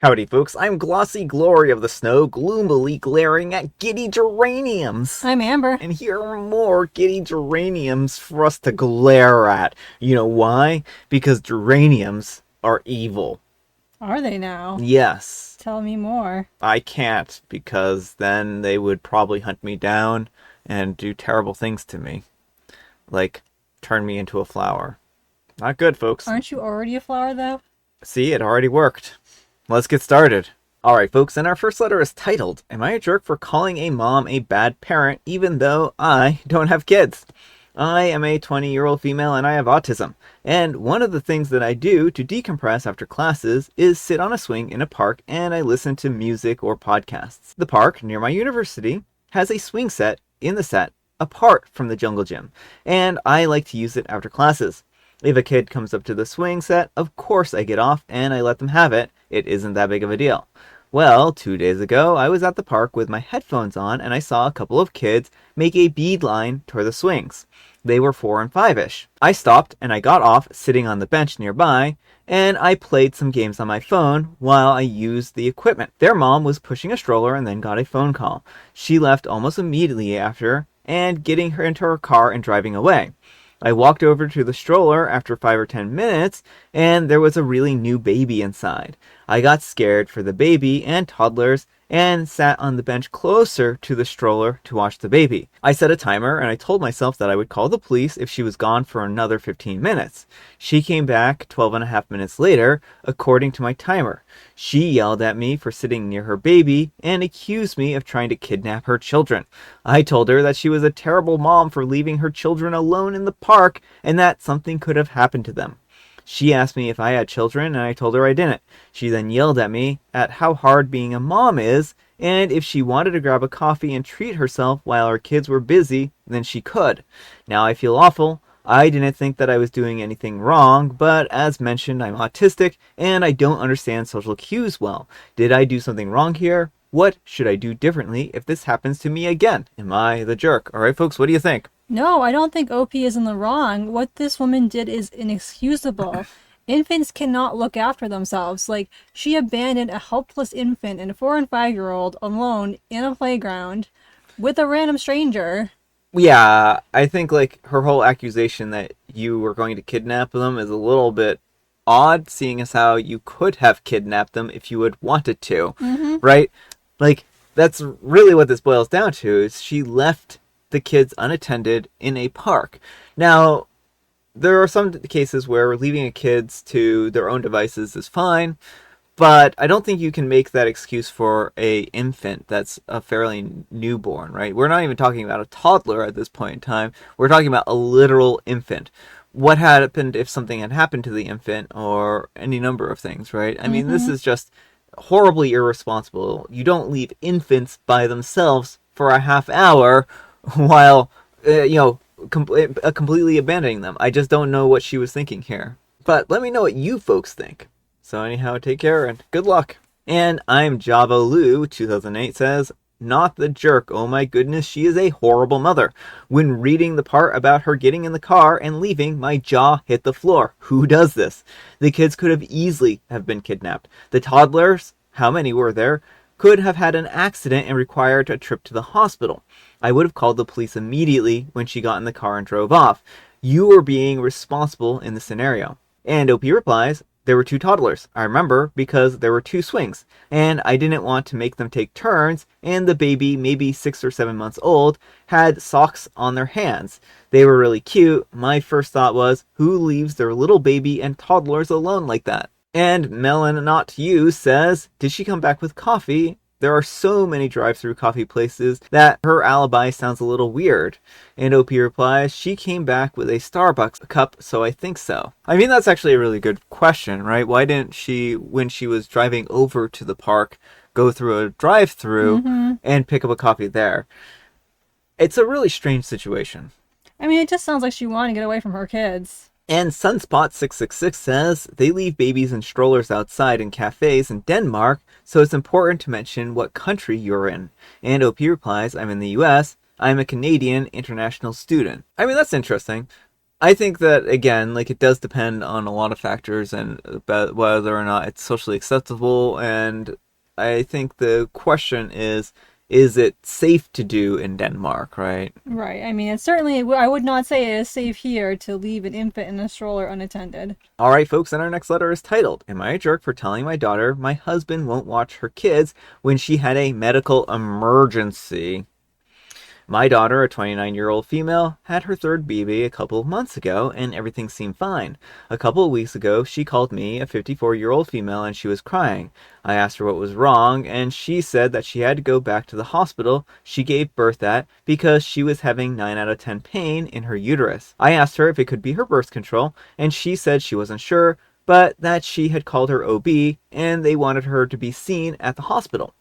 Howdy folks, I'm Glossy Glory of the Snow, gloomily glaring at giddy geraniums. I'm Amber. And here are more giddy geraniums for us to glare at. You know why? Because geraniums are evil. Are they now? Yes. Tell me more. I can't, because then they would probably hunt me down and do terrible things to me. Like, turn me into a flower. Not good, folks. Aren't you already a flower, though? See, it already worked. Let's get started. Alright folks, and our first letter is titled, Am I a Jerk for Calling a Mom a Bad Parent even though I don't have kids? I am a 20-year-old female and I have autism. And one of the things that I do to decompress after classes is sit on a swing in a park and I listen to music or podcasts. The park near my university has a swing set in the set apart from the jungle gym, and I like to use it after classes. If a kid comes up to the swing set, of course I get off and I let them have it. It isn't that big of a deal. Well, 2 days ago, I was at the park with my headphones on and I saw a couple of kids make a beeline toward the swings. They were 4 and 5-ish. I stopped and I got off sitting on the bench nearby and I played some games on my phone while I used the equipment. Their mom was pushing a stroller and then got a phone call. She left almost immediately after and getting her into her car and driving away. I walked over to the stroller after 5 or 10 minutes, and there was a really new baby inside. I got scared for the baby and toddlers and sat on the bench closer to the stroller to watch the baby. I set a timer and I told myself that I would call the police if she was gone for another 15 minutes. She came back 12 and a half minutes later, according to my timer. She yelled at me for sitting near her baby and accused me of trying to kidnap her children. I told her that she was a terrible mom for leaving her children alone in the park and that something could have happened to them. She asked me if I had children, and I told her I didn't. She then yelled at me at how hard being a mom is, and if she wanted to grab a coffee and treat herself while her kids were busy, then she could. Now I feel awful. I didn't think that I was doing anything wrong, but as mentioned, I'm autistic, and I don't understand social cues well. Did I do something wrong here? What should I do differently if this happens to me again? Am I the jerk? Alright folks, what do you think? No, I don't think OP is in the wrong. What this woman did is inexcusable. Infants cannot look after themselves. Like, she abandoned a helpless infant and a 4 and 5-year-old alone in a playground with a random stranger. Yeah, I think like her whole accusation that you were going to kidnap them is a little bit odd, seeing as how you could have kidnapped them if you had wanted to, right? Like, that's really what this boils down to, is she left the kids unattended in a park. Now, there are some cases where leaving a kids to their own devices is fine, but I don't think you can make that excuse for a infant that's a fairly newborn, right? We're not even talking about a toddler at this point in time. We're talking about a literal infant. What happened if something had happened to the infant, or any number of things, right? I mean, this is just horribly irresponsible. You don't leave infants by themselves for a half hour while, completely abandoning them. I just don't know what she was thinking here. But let me know what you folks think. So anyhow, take care and good luck. And I'm Java Lou 2008 says, Not the jerk. Oh my goodness, she is a horrible mother. When reading the part about her getting in the car and leaving, my jaw hit the floor. Who does this? The kids could have easily have been kidnapped. The toddlers, how many were there, could have had an accident and required a trip to the hospital. I would have called the police immediately when she got in the car and drove off. You were being responsible in the scenario. And OP replies, There were 2 toddlers. I remember because there were 2 swings, and I didn't want to make them take turns, and the baby, maybe 6 or 7 months old, had socks on their hands. They were really cute. My first thought was, who leaves their little baby and toddlers alone like that? And Melon Not You says, Did she come back with coffee? There are so many drive-through coffee places that her alibi sounds a little weird. And OP replies, she came back with a Starbucks cup, so I think so. I mean, that's actually a really good question, right? Why didn't she, when she was driving over to the park, go through a drive-through and pick up a coffee there? It's a really strange situation. I mean, it just sounds like she wanted to get away from her kids. And Sunspot666 says, they leave babies in strollers outside in cafes in Denmark, so it's important to mention what country you're in. And OP replies, I'm in the US. I'm a Canadian international student. I mean, that's interesting. I think that, again, like, it does depend on a lot of factors and about whether or not it's socially acceptable. And I think the question is it safe to do in Denmark, right? Right. I mean, it's certainly, I would not say it is safe here to leave an infant in a stroller unattended. All right, folks, and our next letter is titled, Am I a Jerk for Telling My Daughter My Husband Won't Watch Her Kids When She Had a Medical Emergency? My daughter, a 29-year-old female, had her third baby a couple of months ago, and everything seemed fine. A couple of weeks ago, she called me, a 54-year-old female, and she was crying. I asked her what was wrong, and she said that she had to go back to the hospital she gave birth at because she was having 9 out of 10 pain in her uterus. I asked her if it could be her birth control, and she said she wasn't sure, but that she had called her OB, and they wanted her to be seen at the hospital.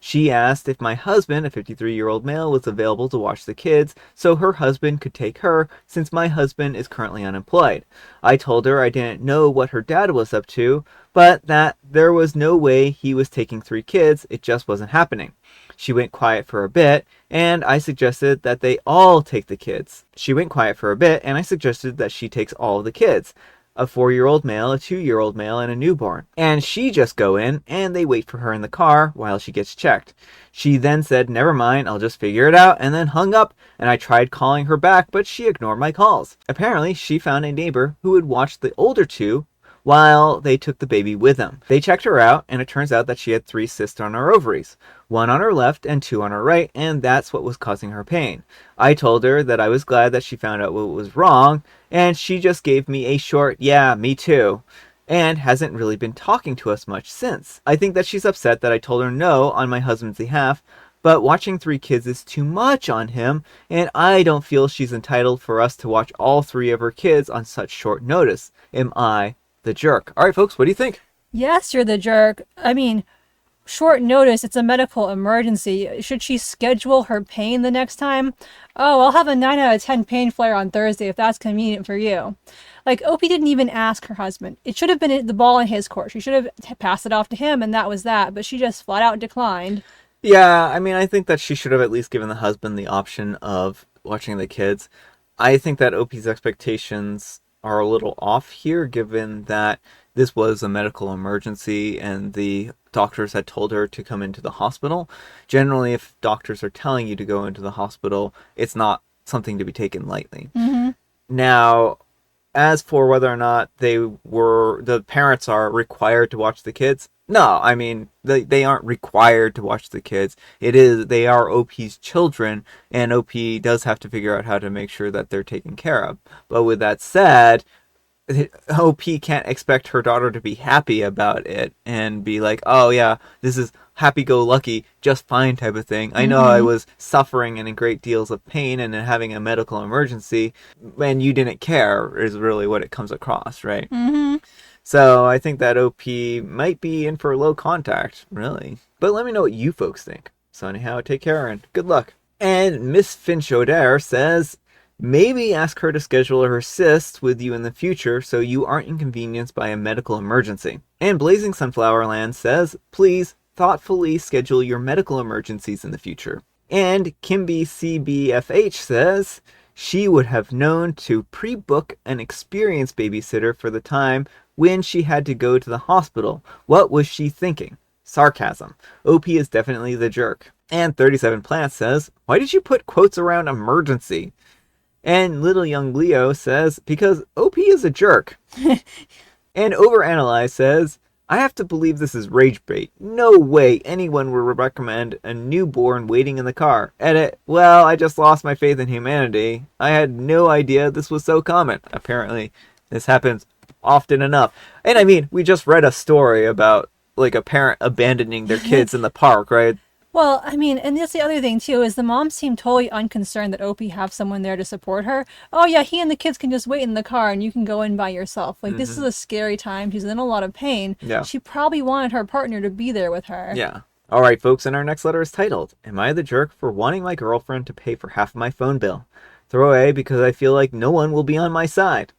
She asked if my husband, a 53-year-old male, was available to watch the kids so her husband could take her since my husband is currently unemployed. I told her I didn't know what her dad was up to, but that there was no way he was taking 3 kids, it just wasn't happening. She went quiet for a bit, and I suggested that they all take the kids. She went quiet for a bit, and I suggested that she takes all of the kids. A 4-year-old male, a 2-year-old male, and a newborn. And she just go in, and they wait for her in the car while she gets checked. She then said, never mind, I'll just figure it out, and then hung up, and I tried calling her back, but she ignored my calls. Apparently, she found a neighbor who would watch the older 2 while they took the baby with them. They checked her out, and it turns out that she had 3 cysts on her ovaries, 1 on her left and 2 on her right, and that's what was causing her pain. I told her that I was glad that she found out what was wrong, and she just gave me a short, yeah, me too, and hasn't really been talking to us much since. I think that she's upset that I told her no on my husband's behalf, but watching 3 kids is too much on him, and I don't feel she's entitled for us to watch all 3 of her kids on such short notice. Am I the jerk? All right, folks, what do you think? Yes, you're the jerk. I mean, short notice, it's a medical emergency. Should she schedule her pain the next time? Oh, I'll have a 9 out of 10 pain flare on Thursday if that's convenient for you. Like, Opie didn't even ask her husband. It should have been the ball in his court. She should have passed it off to him, and that was that. But she just flat out declined. Yeah, I mean, I think that she should have at least given the husband the option of watching the kids. I think that Opie's expectations are a little off here, given that this was a medical emergency and the doctors had told her to come into the hospital. Generally, if doctors are telling you to go into the hospital, it's not something to be taken lightly. Mm-hmm. Now, as for whether or not the parents are required to watch the kids, no, I mean, they aren't required to watch the kids. They are OP's children, and OP does have to figure out how to make sure that they're taken care of. But with that said, OP can't expect her daughter to be happy about it and be like, oh yeah, this is happy-go-lucky, just fine type of thing. I know I was suffering and in great deals of pain and having a medical emergency, and you didn't care, is really what it comes across, right? Mm-hmm. So I think that OP might be in for low contact, really. But let me know what you folks think. So anyhow, take care and good luck. And Miss Finch O'Dare says, maybe ask her to schedule her cysts with you in the future so you aren't inconvenienced by a medical emergency. And Blazing Sunflower Land says, please thoughtfully schedule your medical emergencies in the future. And Kimby CBFH says, she would have known to pre-book an experienced babysitter for the time when she had to go to the hospital. What was she thinking? Sarcasm. OP is definitely the jerk. And 37 Plants says, why did you put quotes around emergency? And Little Young Leo says, because OP is a jerk. And Overanalyze says, I have to believe this is rage bait. No way anyone would recommend a newborn waiting in the car. Edit, well, I just lost my faith in humanity. I had no idea this was so common. Apparently, this happens often enough. And I mean, we just read a story about like a parent abandoning their kids in the park, right? Well, I mean, and that's the other thing too, is the mom seemed totally unconcerned that Opie have someone there to support her. Oh yeah, he and the kids can just wait in the car and you can go in by yourself. Like, this is a scary time. She's in a lot of pain. Yeah. She probably wanted her partner to be there with her. Yeah. All right, folks, and our next letter is titled, Am I the jerk for wanting my girlfriend to pay for half of my phone bill? Throw away because I feel like no one will be on my side.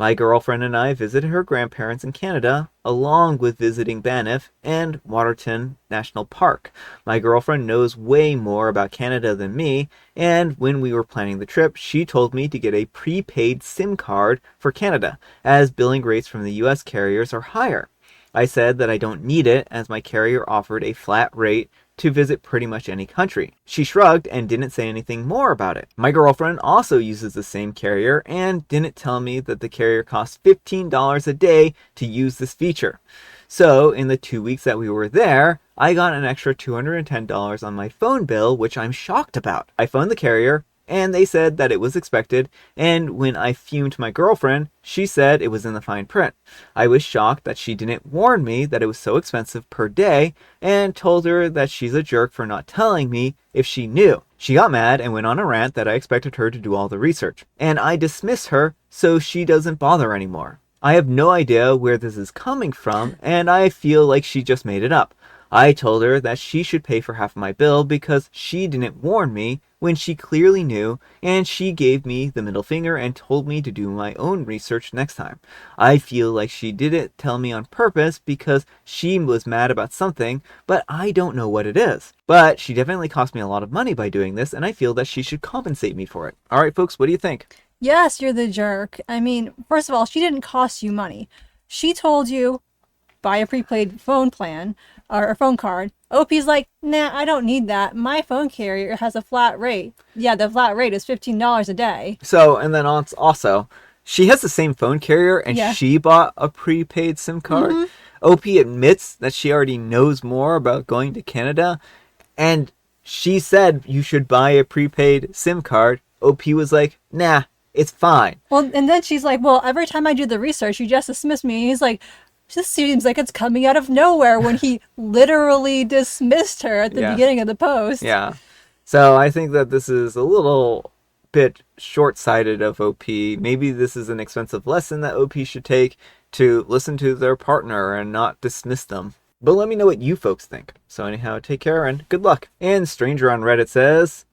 My girlfriend and I visited her grandparents in Canada, along with visiting Banff and Waterton National Park. My girlfriend knows way more about Canada than me, and when we were planning the trip, she told me to get a prepaid SIM card for Canada, as billing rates from the US carriers are higher. I said that I don't need it, as my carrier offered a flat rate to visit pretty much any country. She shrugged and didn't say anything more about it. My girlfriend also uses the same carrier and didn't tell me that the carrier costs $15 a day to use this feature. So, in the 2 weeks that we were there, I got an extra $210 on my phone bill, which I'm shocked about. I phoned the carrier, and they said that it was expected, and when I fumed my girlfriend, she said it was in the fine print. I was shocked that she didn't warn me that it was so expensive per day, and told her that she's a jerk for not telling me if she knew. She got mad and went on a rant that I expected her to do all the research, and I dismissed her so she doesn't bother anymore. I have no idea where this is coming from, and I feel like she just made it up. I told her that she should pay for half of my bill because she didn't warn me when she clearly knew, and she gave me the middle finger and told me to do my own research next time. I feel like she didn't tell me on purpose because she was mad about something, but I don't know what it is. But she definitely cost me a lot of money by doing this, and I feel that she should compensate me for it. All right, folks, what do you think? Yes, you're the jerk. I mean, first of all, she didn't cost you money. She told you, buy a prepaid phone plan or a phone card. OP's like, nah, I don't need that. My phone carrier has a flat rate. Yeah, the flat rate is $15 a day. So, and then also, she has the same phone carrier and Yeah. she bought a prepaid SIM card. OP admits that she already knows more about going to Canada, and she said you should buy a prepaid SIM card. OP was like, nah, it's fine. Well, and then she's like, well, every time I do the research, you just dismiss me. And he's like, this seems like it's coming out of nowhere when he literally dismissed her at the Yeah. beginning of the post. Yeah. So I think that this is a little bit short-sighted of OP. Maybe this is an expensive lesson that OP should take, to listen to their partner and not dismiss them. But let me know what you folks think. So anyhow, take care and good luck. And Stranger on Reddit says,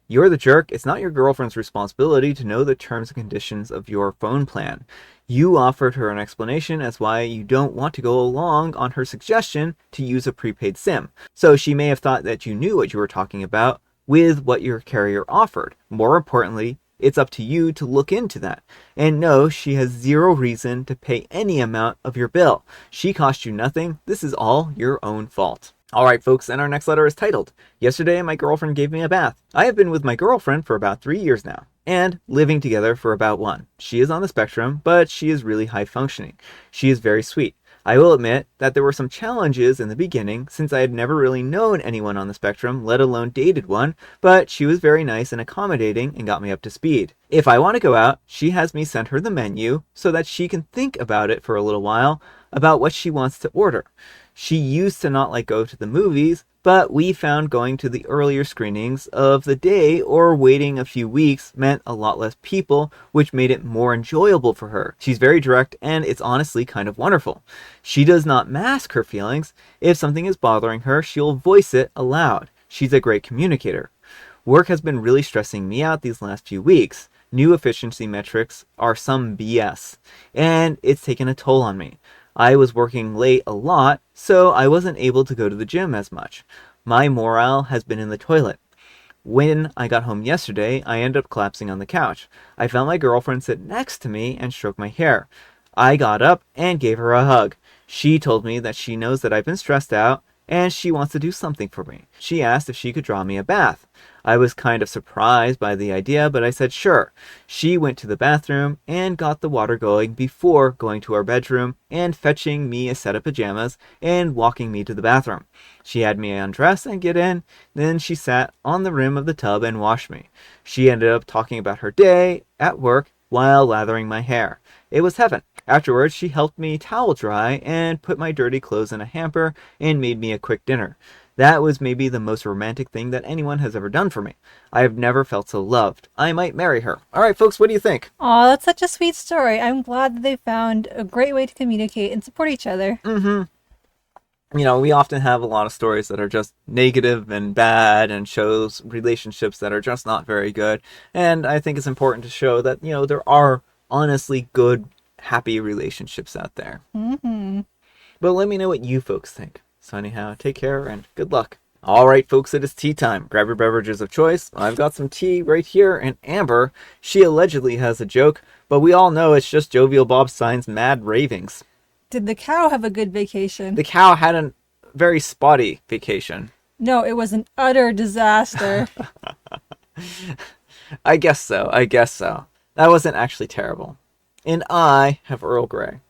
you're the jerk. It's not your girlfriend's responsibility to know the terms and conditions of your phone plan. You offered her an explanation as why you don't want to go along on her suggestion to use a prepaid SIM. So she may have thought that you knew what you were talking about with what your carrier offered. More importantly, it's up to you to look into that. And no, she has zero reason to pay any amount of your bill. She cost you nothing. This is all your own fault. Alright folks, and our next letter is titled, Yesterday my girlfriend gave me a bath. I have been with my girlfriend for about 3 years now, and living together for about 1. She is on the spectrum, but she is really high functioning. She is very sweet. I will admit that there were some challenges in the beginning, since I had never really known anyone on the spectrum, let alone dated one, but she was very nice and accommodating and got me up to speed. If I want to go out, she has me send her the menu so that she can think about it for a little while about what she wants to order. She used to not go to the movies, but we found going to the earlier screenings of the day or waiting a few weeks meant a lot less people, which made it more enjoyable for her. She's very direct, and it's honestly kind of wonderful. She does not mask her feelings. If something is bothering her, she'll voice it aloud. She's a great communicator. Work has been really stressing me out these last few weeks. New efficiency metrics are some BS, and it's taken a toll on me. I was working late a lot, so I wasn't able to go to the gym as much. My morale has been in the toilet. When I got home yesterday, I ended up collapsing on the couch. I felt my girlfriend sit next to me and stroke my hair. I got up and gave her a hug. She told me that she knows that I've been stressed out and she wants to do something for me. She asked if she could draw me a bath. I was kind of surprised by the idea, but I said sure. She went to the bathroom and got the water going before going to our bedroom and fetching me a set of pajamas and walking me to the bathroom. She had me undress and get in, then she sat on the rim of the tub and washed me. She ended up talking about her day at work while lathering my hair. It was heaven. Afterwards, she helped me towel dry and put my dirty clothes in a hamper and made me a quick dinner. That was maybe the most romantic thing that anyone has ever done for me. I have never felt so loved. I might marry her. All right, folks, what do you think? Aw, that's such a sweet story. I'm glad that they found a great way to communicate and support each other. You know, we often have a lot of stories that are just negative and bad and shows relationships that are just not very good. And I think it's important to show that, there are honestly good happy relationships out there. Mm-hmm. But let me know what you folks think. So anyhow, take care and good luck. All right, folks, it is tea time. Grab your beverages of choice. I've got some tea right here, and Amber, she allegedly has a joke, but we all know it's just Jovial Bob Stein's mad ravings. Did the cow have a good vacation? The cow had a very spotty vacation. No, it was an utter disaster. I guess so. That wasn't actually terrible. And I have Earl Grey.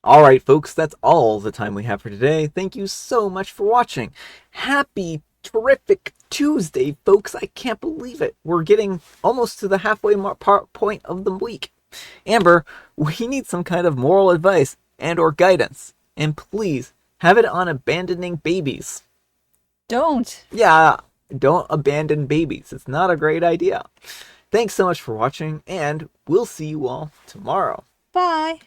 All right, folks, that's all the time we have for today. Thank you so much for watching. Happy, terrific Tuesday, folks. I can't believe it. We're getting almost to the halfway point of the week. Amber, we need some kind of moral advice and or guidance. And please, have it on abandoning babies. Don't. Yeah, don't abandon babies. It's not a great idea. Thanks so much for watching, and we'll see you all tomorrow. Bye.